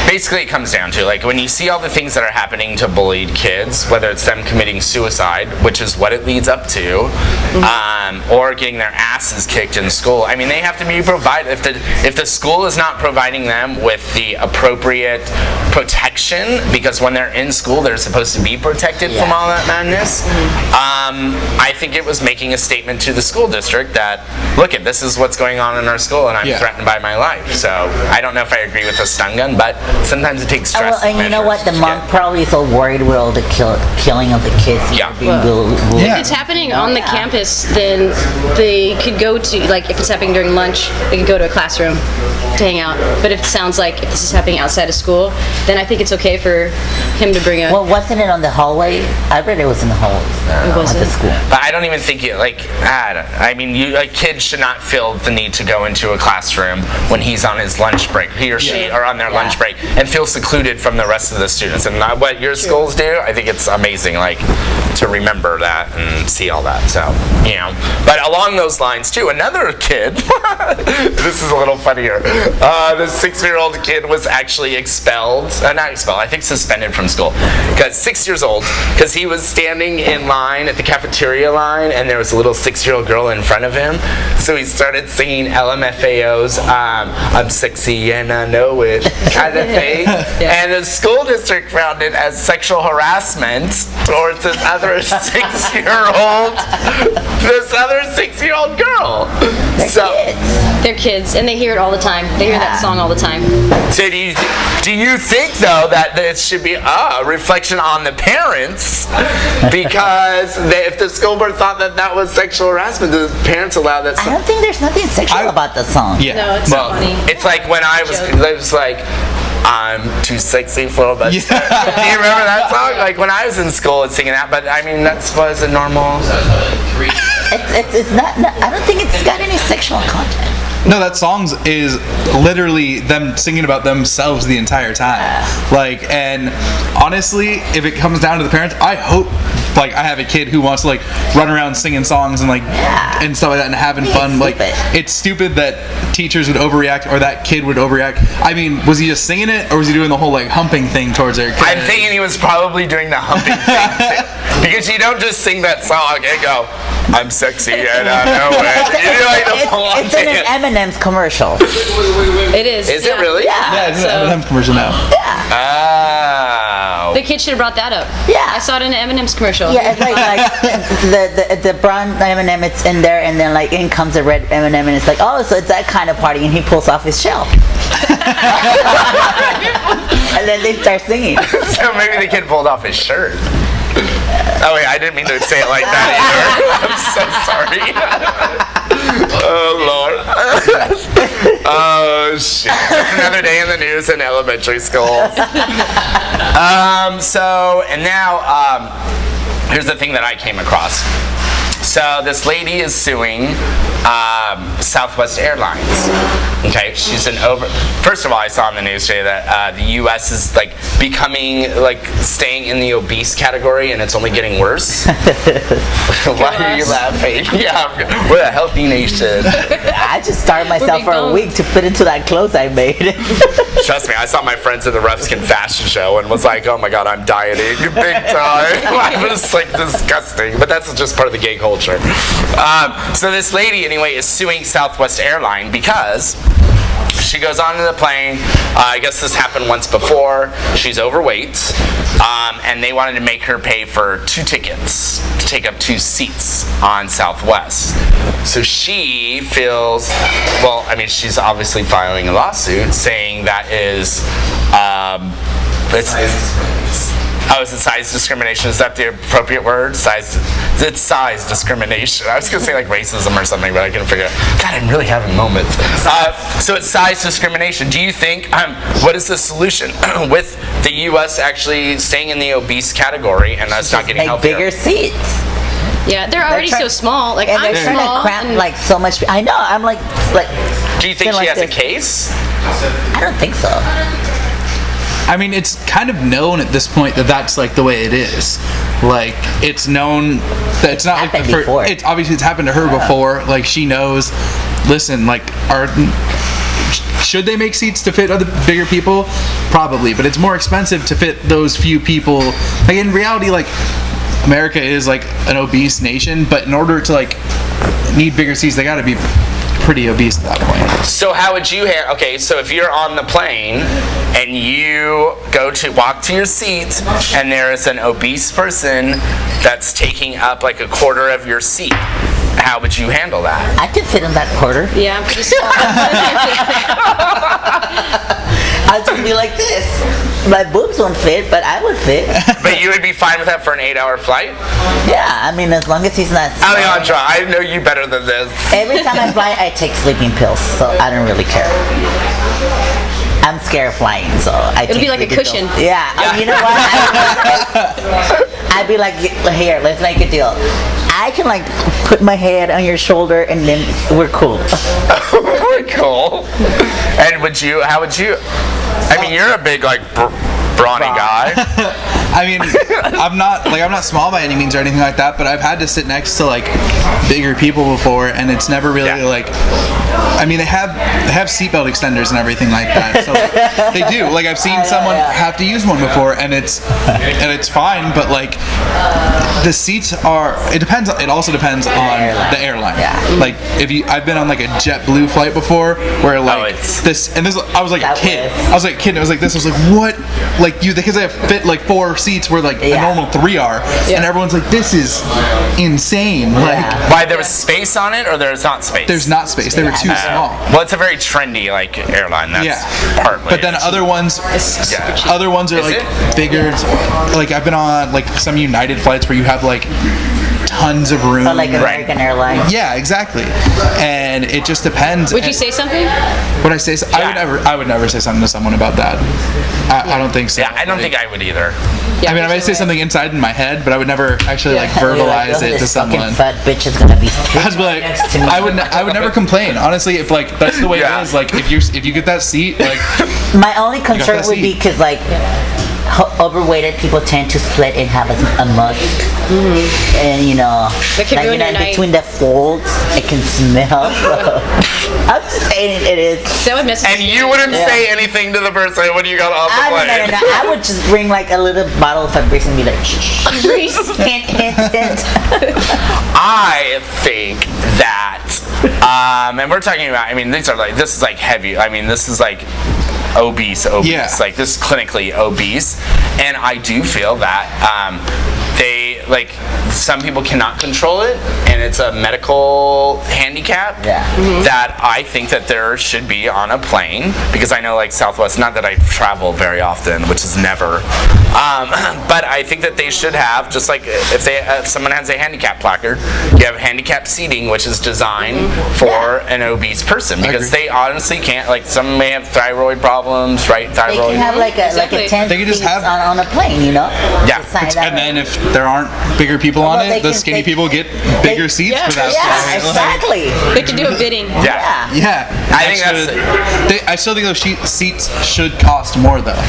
basically it comes down to when you see all the things that are happening to bullied kids, whether it's them committing suicide, which is what it leads up to, or getting their asses kicked in school. I mean, they have to be provided. If the school is not providing them with the appropriate protection, because when they're in school, they're supposed to be protected from all that madness. I think it was making a statement to the school district that, look, this is what's going on in our school, and I'm threatened by my life. So I don't know if I agree with the stun gun, but sometimes it takes stress. And you know what? The mom probably is so worried with all the killing of the kids. If it's happening on the campus, then they could go to, if it's happening during lunch, they could go to a classroom to hang out. But if it sounds like if this is happening outside of school, then I think it's okay for him to bring a... Well, wasn't it on the hallway? I read it was in the hallways at the school. But I don't even think a kid should not feel the need to go into a classroom when he's on his lunch break, he or she are on their lunch break, and feel secluded from the rest of the students. And what your schools do, I think it's amazing, to remember that and see all that. So, But along those lines too, another kid, this is a little funnier. The 6-year-old kid was actually not expelled, I think suspended from school, because 6 years old, because he was standing in line at the cafeteria line, and there was a little 6-year-old girl in front of him. So he started singing LMFAO's "I'm sexy and I know it" kind of thing, and the school district found it as sexual harassment towards this other 6-year-old girl. They're kids, and they hear it all the time. They hear that song all the time. So do you think though that it should be a reflection on the parents, because if the school board thought that was sexual harassment, the parents allow that song? I don't think there's nothing sexual about the song. Yeah. No, it's funny. It's like when I was I'm too sexy for that. Yeah. Do you remember that song? When I was in school, it's singing that, but I mean that was a normal. It's not. I don't think it's got any sexual content. No, that song is literally them singing about themselves the entire time. And honestly, if it comes down to the parents, I hope I have a kid who wants to run around singing songs and and stuff like that and having fun. It's stupid that teachers would overreact or that kid would overreact. I mean, was he just singing it, or was he doing the whole humping thing towards their kid? I'm thinking he was probably doing the humping thing, because you don't just sing that song and go, "I'm sexy and I know it." It's in an M&M's commercial. It is. Is it really? Yeah, it's an M&M's commercial now. Yeah. Oh. The kid should have brought that up. Yeah. I saw it in an M&M's commercial. Yeah, it's the brown M&M, it's in there, and then in comes the red M&M, and it's oh, so it's that kind of party, and he pulls off his shell. And then they start singing. So maybe the kid pulled off his shirt. Oh yeah, I didn't mean to say it like that either. I'm so sorry. Oh Lord. Oh shit. Just another day in the news in elementary school. And now, here's the thing that I came across. So this lady is suing Southwest Airlines. Okay, she's First of all, I saw in the news today that the U.S. is like becoming staying in the obese category, and it's only getting worse. Why are you laughing? Yeah, we're a healthy nation. I just starved myself for a week to fit into that clothes I made. Trust me, I saw my friends at the Rough Skin fashion show and was like, oh my god, I'm dieting big time. I was disgusting, but that's just part of the gay culture. So this lady, anyway, is suing Southwest Airlines because she goes onto the plane. I guess this happened once before. She's overweight, and they wanted to make her pay for 2 tickets to take up 2 seats on Southwest. So she feels, she's obviously filing a lawsuit saying that is, is it size discrimination? Is that the appropriate word? It's size discrimination. I was going to say racism or something, but I couldn't figure it out. God, I'm really having moments. So it's size discrimination. Do you think, what is the solution with the U.S. actually staying in the obese category and us not getting healthier? Bigger seats. Yeah, they're already so small. And I'm they're small. trying to cramp so much. I know. I'm like. Do you think she has a case? I don't think so. I mean, it's kind of known at this point that that's the way it is. It's known that it's not happened before. It's obviously it's happened to her before. She knows. Listen, should they make seats to fit other bigger people? Probably, but it's more expensive to fit those few people. In reality, America is an obese nation, but in order to need bigger seats, they got to be pretty obese at that point. So how would you so if you're on the plane and you walk to your seat and there is an obese person that's taking up a quarter of your seat, how would you handle that? I could fit in that quarter. Yeah, I'm pretty small. I'd just be like this. My boobs won't fit, but I would fit. But you would be fine with that for an 8-hour flight? Yeah, as long as he's not. Alejandra, I know you better than this. Every time I fly, I take sleeping pills, so I don't really care. I'm scared of flying, so It'll be like a cushion. Pills. Yeah. You know what? I'd be like, here, let's make a deal. I can put my head on your shoulder and then we're cool. We're cool. And how would you? You're a big brawny guy. I'm not small by any means or anything like that, but I've had to sit next to bigger people before, and it's never really they have seatbelt extenders and everything like that. So they do. I've seen someone have to use one before, and it's fine, but the seats are. It depends. It also depends on the airline. Yeah. I've been on a JetBlue flight before where this I was a kid. I was a kid. And it was this. I was what? Because they fit 4 seats where a normal 3 are, and everyone's this is insane. Why there was space on it, or there's not space? There's not space. They were too small. Well, it's a very trendy airline. That's partly. But then other ones are bigger. I've been on some United flights where you have tons of room. American Airlines. Yeah, exactly. And it just depends. Would you say something? Would I say something? I would never say something to someone about that. I don't think so. Yeah, I don't think I would either. Yeah, I might say something inside in my head, but I would never actually verbalize it to someone. Fat bitch is gonna be. I would never complain. Honestly, if that's the way it is. If you get that seat, my only concern would be because overweighted people tend to split and have a musk, and between the folds, it can smell. I'm just saying it is. That would mess. And you wouldn't say anything to the person when you got off the plane. No. I would just bring a little bottle of Febreze and be like, shh. Hint. I think that, and we're talking about. This is heavy. This is obese. Yeah. This is clinically obese, and I do feel that some people cannot control it, and it's a medical handicap that I think that there should be on a plane, because I know like Southwest, not that I travel very often, which is never, but I think that they should have, just like if someone has a handicap placard, you have handicap seating, which is designed for an obese person, because they honestly can't, like some may have thyroid problems, right? Thyroid. They can have like a 10 They can just have on a plane, you know? Yeah. And then if there aren't bigger people on it, the skinny people get bigger seats for that. Yeah, exactly. They can do a bidding. Yeah. I think that's. I still think those seats should cost more though,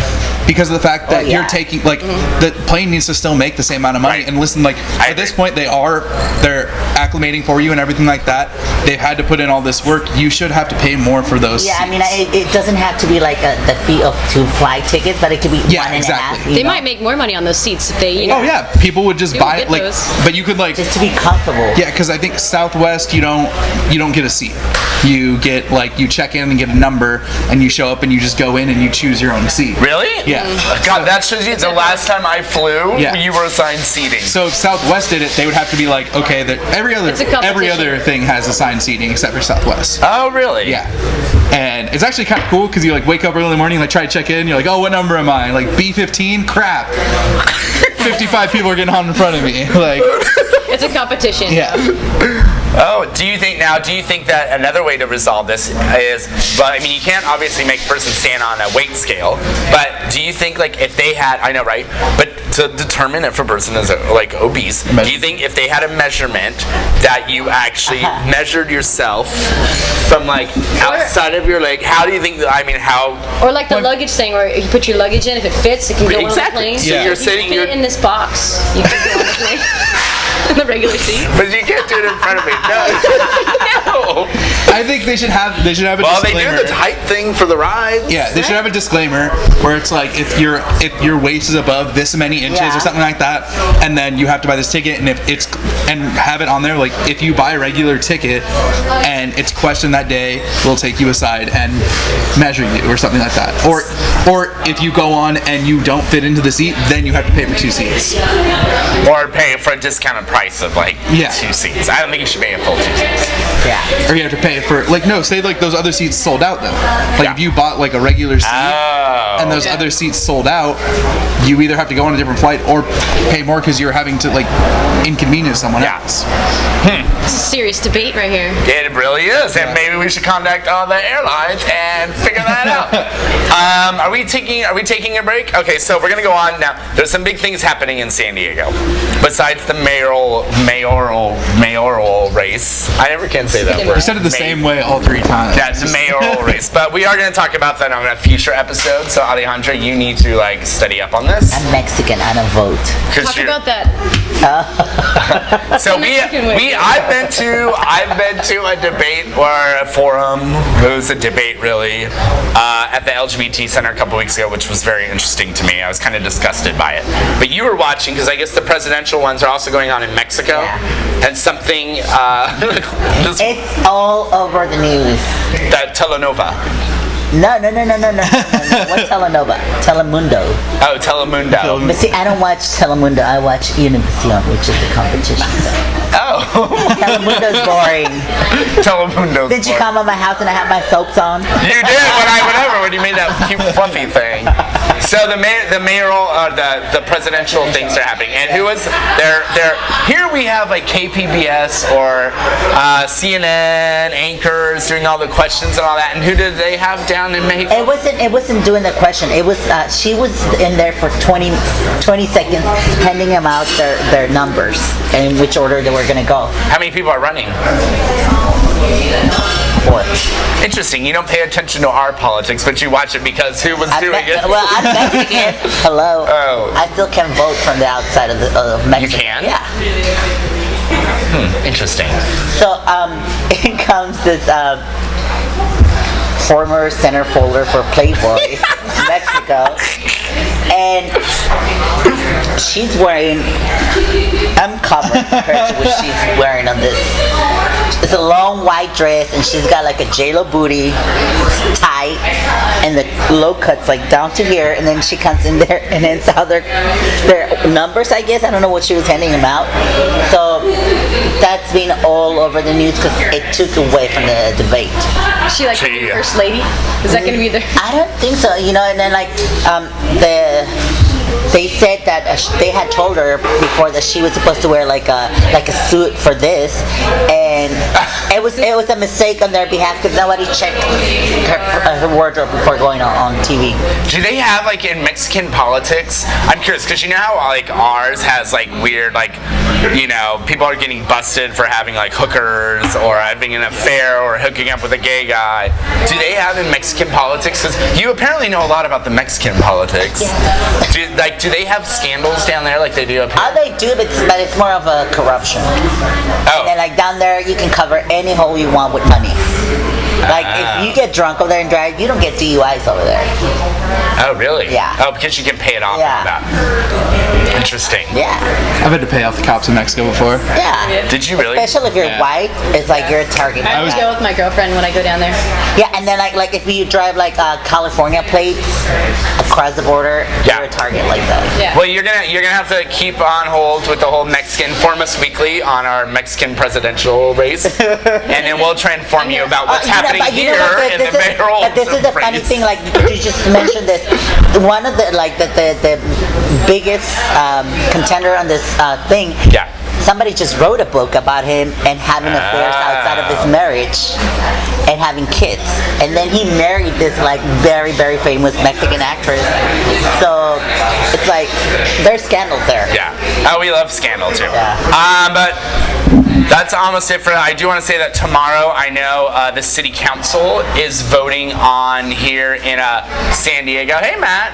because of the fact that you're taking like the plane needs to still make the same amount of money. And listen, like at this point they're acclimating for you and everything like that. They've had to put in all this work. You should have to pay more for those. Yeah, seats. I mean it doesn't have to be like the fee of 2 flight tickets, but it could be one and a half. They might make more money on those seats if they. Oh yeah, people would just buy it like, but you could like just to be comfortable. Yeah, because I think Southwest you don't get a seat. You get like you check in and get a number, and you show up and you just go in and you choose your own seat. Really? Yeah. God, that shows you. The last time I flew, you were assigned seating. So if Southwest did it, they would have to be like, okay, that every other thing has assigned seating except for Southwest. Oh, really? Yeah. And it's actually kind of cool because you like wake up early in the morning, like try to check in, you're like, oh, what number am I? Like B15? Crap. 55 people are getting on in front of me. Like, it's a competition. Yeah. Oh, do you think that another way to resolve this is, well, I mean, you can't obviously make a person stand on a weight scale, but do you think like if they had, I know, right, but to determine if a person is like obese, do you think if they had a measurement that you actually measured yourself from like outside of your leg, how do you think, how? Or like the luggage thing where you put your luggage in, if it fits, it can go on the plane. So you're sitting, you fit in this box, you can go on the plane. The regular seat. But you can't do it in front of me. No. I think they should have a disclaimer. Well, they do the height thing for the rides. Yeah, they should have a disclaimer where it's like if your waist is above this many inches or something like that, and then you have to buy this ticket, and and have it on there like if you buy a regular ticket and it's questioned that day, we'll take you aside and measure you or something like that. Or if you go on and you don't fit into the seat, then you have to pay for 2 seats. Or pay for a discounted price of like 2 seats. I don't think you should pay a full 2 seats. Yeah. Or you have to pay for say like those other seats sold out though. Like if you bought like a regular seat and those other seats sold out, you either have to go on a different flight or pay more because you're having to like inconvenience someone else. It's a serious debate right here. It really is, and maybe we should contact all the airlines and figure that out. Are we taking a break? Okay, so we're gonna go on now. There's some big things happening in San Diego. Besides the mayoral race, I never can say that word. You said it the same way all 3 times. Yeah, it's a mayoral race, but we are going to talk about that on a future episode. So Alejandra, you need to like study up on this. I'm Mexican. I don't vote. Talk about that. So I've been to a debate or a forum. It was a debate really at the LGBT Center a couple weeks ago, which was very interesting to me. I was kind of disgusted by it. But you were watching because I guess the presidential ones are also going on in Mexico, and something. It's all over the news. That telenova. No. What Telenova? Telemundo. Oh, Telemundo. But see, I don't watch Telemundo. I watch Univision, which is the competition. Oh. Telemundo's boring. Telemundo's Did you come to my house and I had my soaps on? You did when you made that cute fluffy thing. So the mayoral, the presidential things are happening, and who was there? Here we have like KPBS or CNN anchors doing all the questions and all that. And who did they have down in Mexico? It wasn't doing the question. It was she was in there for 20 seconds, handing them out their numbers and in which order they were gonna go. How many people are running? 4. Interesting. You don't pay attention to our politics, but you watch it because who was doing it? Well, I'm Mexican. Hello. Oh. I still can vote from the outside of Mexico. You can? Yeah. Interesting. So in comes this former centerfolder for Playboy, Mexico, and she's wearing, I'm covered compared to what she's wearing on this. It's a long white dress, and she's got like a J-Lo booty, tight, and the low cuts like down to here, and then she comes in there and then saw their numbers, I guess. I don't know what she was handing them out. So that's been all over the news because it took away from the debate. Is she like the first lady? Is that going to be the? I don't think so. You know, and then like they said that they had told her before that she was supposed to wear like a suit for this, and it was a mistake on their behalf because nobody checked her wardrobe before going on TV. Do they have like in Mexican politics? I'm curious because you know how like ours has like weird like, you know, people are getting busted for having like hookers or having an affair or hooking up with a gay guy. Do they have in Mexican politics? Because you apparently know a lot about the Mexican politics. Yeah. Do they have scandals down there like they do up here? They do, but it's more of a corruption. Oh. And then like down there, you can cover any hole you want with money. Like if you get drunk over there and drive, you don't get DUIs over there. Oh, really? Yeah. Oh, because you can pay it off Yeah. on that. Interesting. Yeah. I've had to pay off the cops in Mexico before. Yeah. Did you really? Especially if you're white, it's like you're a target. I always go with my girlfriend when I go down there. Yeah, and then like if you drive like California plates across the border, you're a target like that. Yeah. Well, you're gonna have to keep on hold with the whole Mexican. Inform us weekly on our Mexican presidential race, and then we'll try and inform you about what's happening here in the mayoral. But this is the funny thing. Like you just mentioned this. One of the the biggest contender on this thing. Yeah. Somebody just wrote a book about him and having affairs outside of his marriage and having kids. And then he married this like very, very famous Mexican actress. So it's like there's scandals there. Yeah. Oh, we love scandal too. Yeah. But that's almost it for that. I do want to say that tomorrow, I know the city council is voting on here in San Diego. Hey, Matt.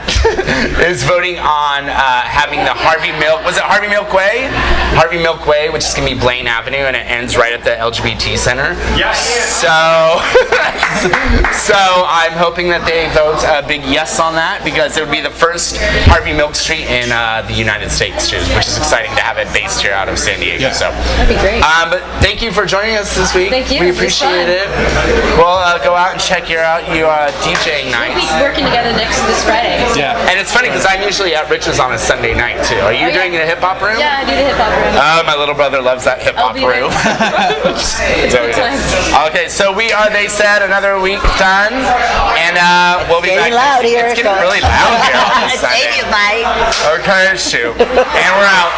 is voting on having the Harvey Milk. Was it Harvey Milk Way? Harvey Milk Way, which is going to be Blaine Avenue, and it ends right at the LGBT Center. Yes. So I'm hoping that they vote a big yes on that because it would be the first Harvey Milk Street in the United States, too, which is exciting to have it based here out of San Diego. Yeah. So That'd be great. but thank you for joining us this week. Thank you. We It was appreciate fun. it. We'll go out and check you out. You DJing We'll nights. be working together this Friday. Yeah. And it's funny because I'm usually at Rich's on a Sunday night too. Are you Oh, yeah. doing the hip hop room? Yeah, I do the hip hop room. My little brother loves that hip hop I'll be there. room. It's good times. Okay, so we are, they said, another week done. And we'll be Getting back. loud here. It's getting really loud here all of a It's sudden. 80s night. Okay, shoot. And we're out.